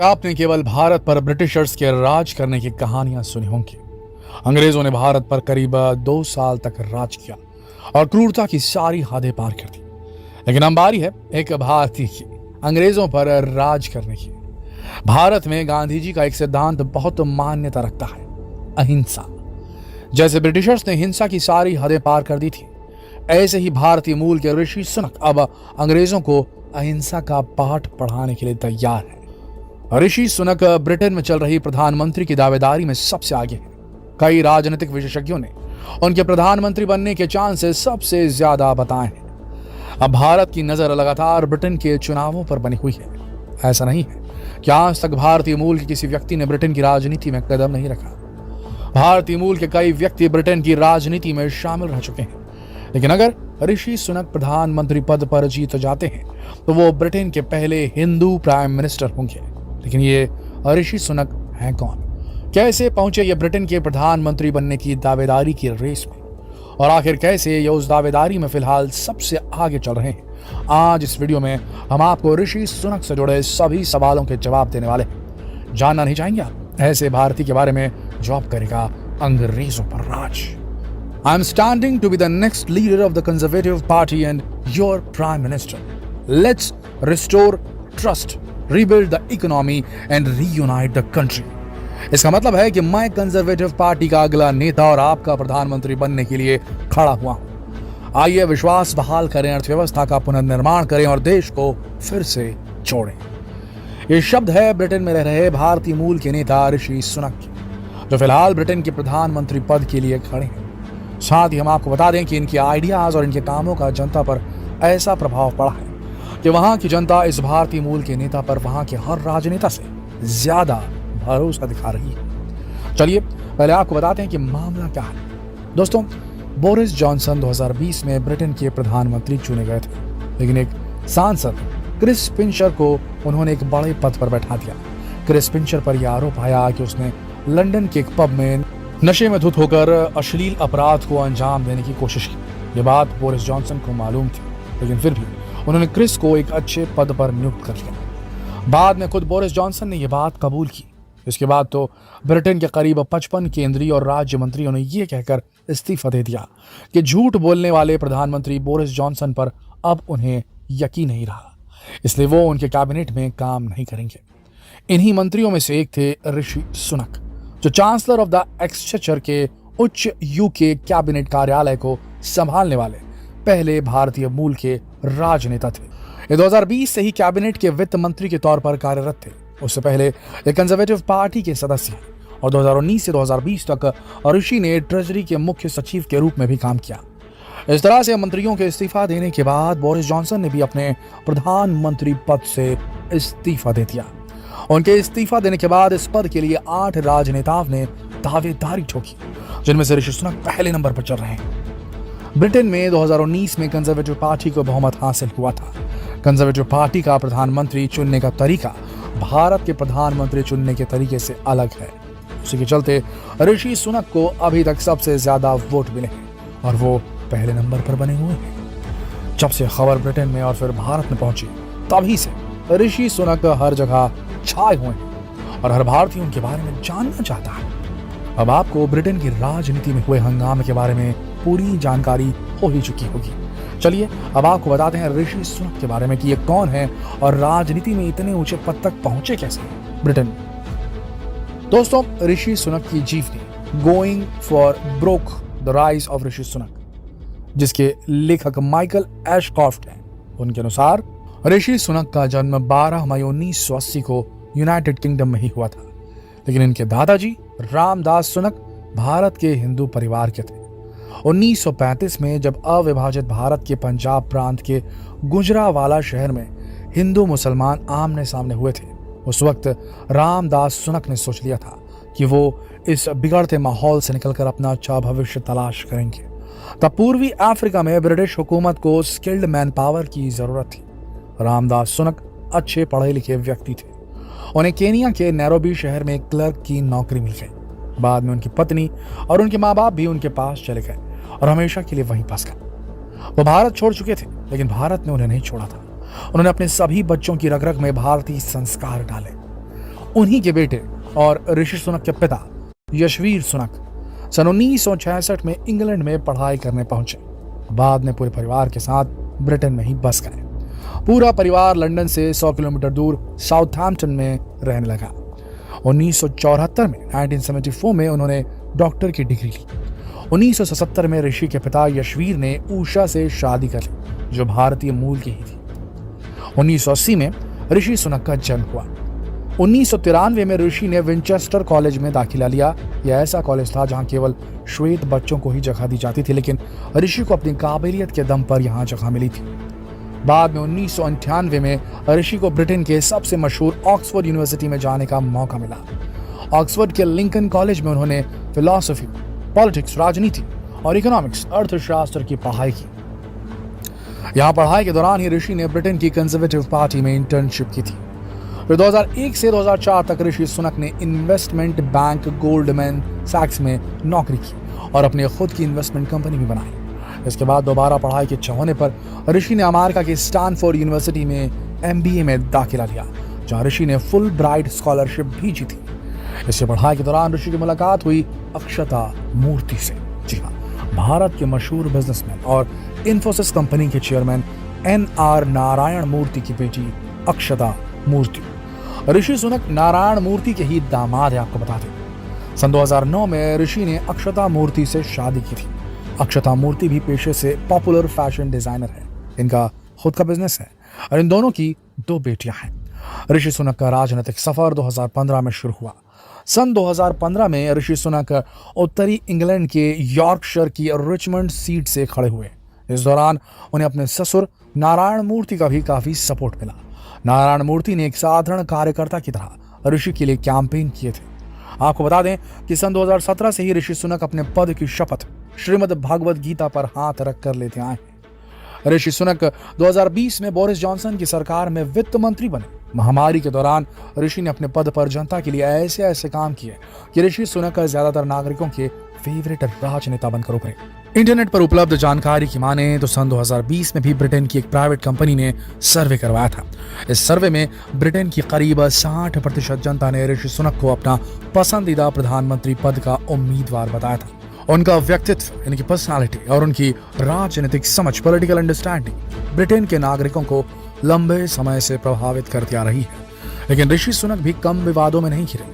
आपने केवल भारत पर ब्रिटिशर्स के राज करने की कहानियां सुनी होंगी। अंग्रेजों ने भारत पर करीब 2 साल तक राज किया और क्रूरता की सारी हदें पार कर दी। लेकिन अब बारी है एक भारतीय की अंग्रेजों पर राज करने की। भारत में गांधी जी का एक सिद्धांत बहुत मान्यता रखता है, अहिंसा। जैसे ब्रिटिशर्स ने हिंसा की सारी हदें पार कर दी थी, ऐसे ही भारतीय मूल के ऋषि सुनक अब अंग्रेजों को अहिंसा का पाठ पढ़ाने के लिए तैयार है। ऋषि सुनक ब्रिटेन में चल रही प्रधानमंत्री की दावेदारी में सबसे आगे हैं। कई राजनीतिक विशेषज्ञों ने उनके प्रधानमंत्री बनने के चांसेस सबसे ज्यादा बताए हैं। अब भारत की नजर लगातार ब्रिटेन के चुनावों पर बनी हुई है। ऐसा नहीं है कि आज तक भारतीय मूल के किसी व्यक्ति ने ब्रिटेन की राजनीति में कदम नहीं रखा। भारतीय मूल के कई व्यक्ति ब्रिटेन की राजनीति में शामिल रह चुके हैं। लेकिन अगर ऋषि सुनक प्रधानमंत्री पद पर जीत जाते हैं तो वो ब्रिटेन के पहले हिंदू प्राइम मिनिस्टर होंगे। लेकिन ये ऋषि सुनक हैं कौन? कैसे पहुंचे ये ब्रिटेन के प्रधानमंत्री बनने की दावेदारी की रेस में? और आखिर कैसे ये उस दावेदारी में फिलहाल सबसे आगे चल रहे हैं? आज इस वीडियो में हम आपको ऋषि सुनक से जुड़े सभी सवालों के जवाब देने वाले हैं। जानना नहीं चाहेंगे आप ऐसे भारतीय के बारे में जो अब करेगा अंग्रेजों पर राज? I am standing to be the next leader of the Conservative Party and your Prime Minister. Let's restore trust, rebuild the economy and reunite the country. इसका मतलब है कि मैं कंजर्वेटिव पार्टी का अगला नेता और आपका प्रधानमंत्री बनने के लिए खड़ा हुआ हूं। आइए विश्वास बहाल करें, अर्थव्यवस्था का पुनर्निर्माण करें और देश को फिर से जोड़ें। ये शब्द है ब्रिटेन में रह रहे भारतीय मूल के नेता ऋषि सुनक के, जो फिलहाल ब्रिटेन के प्रधानमंत्री पद के लिए खड़े हैं। साथ ही हम आपको बता दें कि इनके आइडियाज और इनके कामों का जनता पर ऐसा प्रभाव पड़ा है कि वहां की जनता इस भारतीय मूल के नेता पर वहां के हर राजनेता से ज्यादा भरोसा दिखा रही है। चलिए पहले आपको बताते हैं कि मामला क्या है। दोस्तों, बोरिस जॉनसन 2020 में ब्रिटेन के प्रधानमंत्री चुने गए थे, लेकिन एक सांसद क्रिस पिंचर को उन्होंने एक बड़े पद पर बैठा दिया। क्रिस पिंचर पर यह आरोप आया कि उसने लंदन के एक पब में नशे में धुत होकर अश्लील अपराध को अंजाम देने की कोशिश की। ये बात बोरिस जॉनसन को मालूम थी, लेकिन फिर भी उन्होंने क्रिस को एक अच्छे पद पर नियुक्त कर लिया। बाद में खुद बोरिस जॉनसन ने यह बात कबूल की। इसके बाद तो ब्रिटेन के करीब 55 केंद्रीय और राज्य मंत्रियों ने यह कहकर इस्तीफा दे दिया कि झूठ बोलने वाले प्रधानमंत्री बोरिस जॉनसन पर अब उन्हें यकीन नहीं रहा, इसलिए वो उनके कैबिनेट में काम नहीं करेंगे। इन्हीं मंत्रियों में से एक थे ऋषि सुनक, जो चांसलर ऑफ द एक्सचेचर के उच्च यूके कैबिनेट कार्यालय को संभालने वाले पहले भारतीय मूल के राजनेता थे। ये 2020 से ही कैबिनेट के वित्त मंत्री के तौर पर कार्यरत थे। उससे पहले ये कंजर्वेटिव पार्टी के सदस्य हैं और 2019 से 2020 तक ऋषि ने ट्रेजरी के मुख्य सचिव के रूप में भी काम किया। इस तरह से मंत्रियों के इस्तीफा देने के बाद बोरिस जॉनसन ने भी अपने प्रधानमंत्री पद से इस्तीफा दे दिया। उनके इस्तीफा देने के बाद इस पद के लिए 8 राजनेताओं ने दावेदारी ठोकी, जिनमें से ऋषि सुनक पहले नंबर पर चल रहे हैं। ब्रिटेन में 2019 में कंजर्वेटिव पार्टी को बहुमत हासिल हुआ था। कंजर्वेटिव पार्टी का प्रधानमंत्री चुनने का तरीका भारत के प्रधानमंत्री चुनने के तरीके से अलग है। उसी के चलते ऋषि सुनक को अभी तक सबसे ज्यादा वोट मिले हैं और वो पहले नंबर पर बने हुए हैं। जब से खबर ब्रिटेन में और फिर भारत में पहुंची, तभी से ऋषि सुनक हर जगह छाए हुए हैं और हर भारतीय उनके बारे में जानना चाहता है। अब आपको ब्रिटेन की राजनीति में हुए हंगामे के बारे में पूरी जानकारी हो ही चुकी होगी। चलिए अब आपको बताते हैं ऋषि सुनक के बारे में कि ये कौन है और राजनीति में इतने ऊंचे पद तक पहुंचे कैसे ब्रिटेन में। दोस्तों, ऋषि सुनक की जीवनी going for broke the rise of Rishi Sunak, जिसके लेखक माइकल एशक्रॉफ्ट हैं, उनके अनुसार ऋषि सुनक का जन्म 12 मई 1980 को यूनाइटेड किंगडम में ही हुआ था। लेकिन इनके दादाजी रामदास सुनक भारत के हिंदू परिवार के थे। 1935 में जब अविभाजित भारत के पंजाब प्रांत के गुजरावाला शहर में हिंदू मुसलमान आमने सामने हुए थे, उस वक्त रामदास सुनक ने सोच लिया था कि वो इस बिगड़ते माहौल से निकलकर अपना अच्छा भविष्य तलाश करेंगे। तब पूर्वी अफ्रीका में ब्रिटिश हुकूमत को स्किल्ड मैन पावर की जरूरत थी। रामदास सुनक अच्छे पढ़े लिखे व्यक्ति थे। उन्हें केनिया के नैरोबी शहर में क्लर्क की नौकरी मिल गई। बाद में उनकी पत्नी और उनके माँ बाप भी उनके पास चले गए और हमेशा के लिए वहीं बस गए। वो भारत छोड़ चुके थे, लेकिन भारत ने उन्हें नहीं छोड़ा था। उन्होंने अपने सभी बच्चों की रग रग में भारतीय संस्कार डाले। उन्हीं के बेटे और ऋषि सुनक के पिता यशवीर सुनक सन 1966 में इंग्लैंड में पढ़ाई करने पहुंचे। बाद में पूरे परिवार के साथ ब्रिटेन में ही बस गए। पूरा परिवार लंदन से 100 किलोमीटर दूर साउथहैम्पटन में रहने लगा। 1974 में 1974 में उन्होंने डॉक्टर की डिग्री ली। 1977 में ऋषि के पिता यशवीर ने उषा से शादी कर ली, जो भारतीय मूल की ही थी। 1980 में ऋषि सुनक का जन्म हुआ। 1993 में ऋषि ने विंचेस्टर कॉलेज में दाखिला लिया। यह ऐसा कॉलेज था जहां केवल श्वेत बच्चों को ही जगह दी जाती थी, लेकिन ऋषि को अपनी काबिलियत के दम पर यहां जगह मिली थी। बाद में 1998 में ऋषि को ब्रिटेन के सबसे मशहूर ऑक्सफोर्ड यूनिवर्सिटी में जाने का मौका मिला। ऑक्सफोर्ड के लिंकन कॉलेज में उन्होंने फिलॉसफी, पॉलिटिक्स, राजनीति और इकोनॉमिक्स, अर्थशास्त्र की पढ़ाई की। यहां पढ़ाई के दौरान ही ऋषि ने ब्रिटेन की कंजर्वेटिव पार्टी में इंटर्नशिप की थी। फिर 2001 से 2004 तक ऋषि सुनक ने इन्वेस्टमेंट बैंक गोल्डमैन सैक्स में नौकरी की और अपनी खुद की इन्वेस्टमेंट कंपनी भी बनाई। इसके बाद दोबारा पढ़ाई की इच्छा होने पर ऋषि ने अमेरिका की स्टैनफोर्ड यूनिवर्सिटी में MBA में दाखिला लिया, जहां ऋषि ने फुल ब्राइट स्कॉलरशिप भी जीती। इससे पढ़ाई के दौरान ऋषि की मुलाकात हुई अक्षता मूर्ति से। जी हाँ, भारत के मशहूर बिजनेसमैन और इन्फोसिस कंपनी के चेयरमैन NR नारायण मूर्ति की बेटी अक्षता मूर्ति। ऋषि सुनक नारायण मूर्ति के ही दामाद है, आपको बता दें। सन 2009 में ऋषि ने अक्षता मूर्ति से शादी की थी। अक्षता मूर्ति भी पेशे से पॉपुलर फैशन डिजाइनर है। इनका खुद का बिजनेस है और इन दोनों की 2 बेटियां हैं। ऋषि सुनक का राजनीतिक सफर 2015 में शुरू हुआ। सन 2015 में ऋषि सुनक उत्तरी इंग्लैंड के यॉर्कशायर की रिचमंड सीट से खड़े हुए। इस दौरान उन्हें अपने ससुर नारायण मूर्ति का भी काफी सपोर्ट मिला। नारायण मूर्ति ने एक साधारण कार्यकर्ता की तरह ऋषि के लिए कैंपेन किए थे। आपको बता दें कि सन 2017 से ही ऋषि सुनक अपने पद की शपथ श्रीमद् भागवत गीता पर हाथ रख कर लेते आए हैं। ऋषि सुनक 2020 में बोरिस जॉनसन की सरकार में वित्त मंत्री बने। महामारी के दौरान ऋषि ने अपने पद पर जनता के लिए ऐसे काम किए कि ऋषि सुनक ज्यादातर नागरिकों के फेवरेट राजनेता बनकर उभरे। इंटरनेट पर उपलब्ध जानकारी की माने तो सन 2020 में भी ब्रिटेन की एक प्राइवेट कंपनी ने सर्वे करवाया था। इस सर्वे में ब्रिटेन की करीब 60% जनता ने ऋषि सुनक को अपना पसंदीदा प्रधानमंत्री पद का उम्मीदवार बताया था। उनका व्यक्तित्व, इनकी पर्सनालिटी और उनकी राजनीतिक समझ, पॉलिटिकल अंडरस्टैंडिंग ब्रिटेन के नागरिकों को लंबे समय से प्रभावित करती आ रही है। लेकिन ऋषि सुनक भी कम विवादों में नहीं घिरे।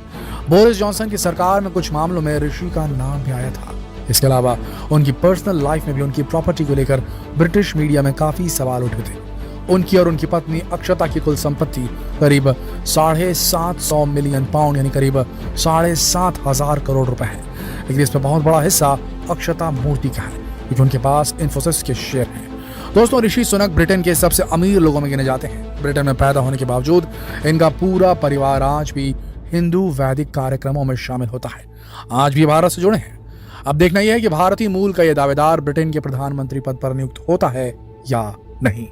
बोरिस जॉनसन की सरकार में कुछ मामलों में ऋषि का नाम भी आया था। इसके अलावा उनकी पर्सनल लाइफ में भी उनकी प्रॉपर्टी को लेकर ब्रिटिश मीडिया में काफी सवाल उठे थे। उनकी और उनकी पत्नी अक्षता की कुल संपत्ति करीब 750 मिलियन पाउंड यानी करीब 7,500 करोड़ रुपए है। लेकिन इसमें बहुत बड़ा हिस्सा अक्षता मूर्ति का है, क्योंकि उनके पास इन्फोसिस के शेयर हैं। दोस्तों, ऋषि सुनक ब्रिटेन के सबसे अमीर लोगों में गिने जाते हैं। ब्रिटेन में पैदा होने के बावजूद इनका पूरा परिवार आज भी हिंदू वैदिक कार्यक्रमों में शामिल होता है। आज भी भारत से जुड़े हैं। अब देखना यह है कि भारतीय मूल का यह दावेदार ब्रिटेन के प्रधानमंत्री पद पर नियुक्त होता है या नहीं।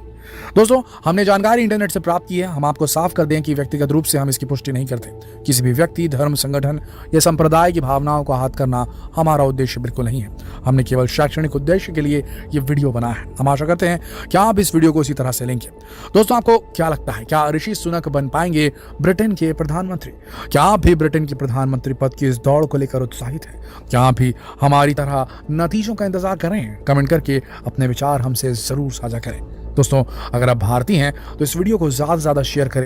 दोस्तों, हमने जानकारी इंटरनेट से प्राप्त की है। हम आपको साफ कर दें कि व्यक्तिगत रूप से हम इसकी पुष्टि नहीं करते। किसी भी व्यक्ति, धर्म, संगठन या संप्रदाय की भावनाओं को आहत करना हमारा उद्देश्य बिल्कुल नहीं है। हमने केवल शैक्षणिक उद्देश्य के लिए ये वीडियो बनाया है। हम आशा करते हैं कि आप इस वीडियो को इसी तरह से लेंगे। दोस्तों, आपको क्या लगता है, क्या ऋषि सुनक बन पाएंगे ब्रिटेन के प्रधानमंत्री? क्या आप भी ब्रिटेन के प्रधानमंत्री पद की इस दौड़ को लेकर उत्साहित हैं? क्या आप भी हमारी तरह नतीजों का इंतजार कर रहे हैं? कमेंट करके अपने विचार हमसे जरूर साझा करें। दोस्तों, अगर आप भारतीय हैं तो इस वीडियो को ज्यादा से ज्यादा शेयर करें।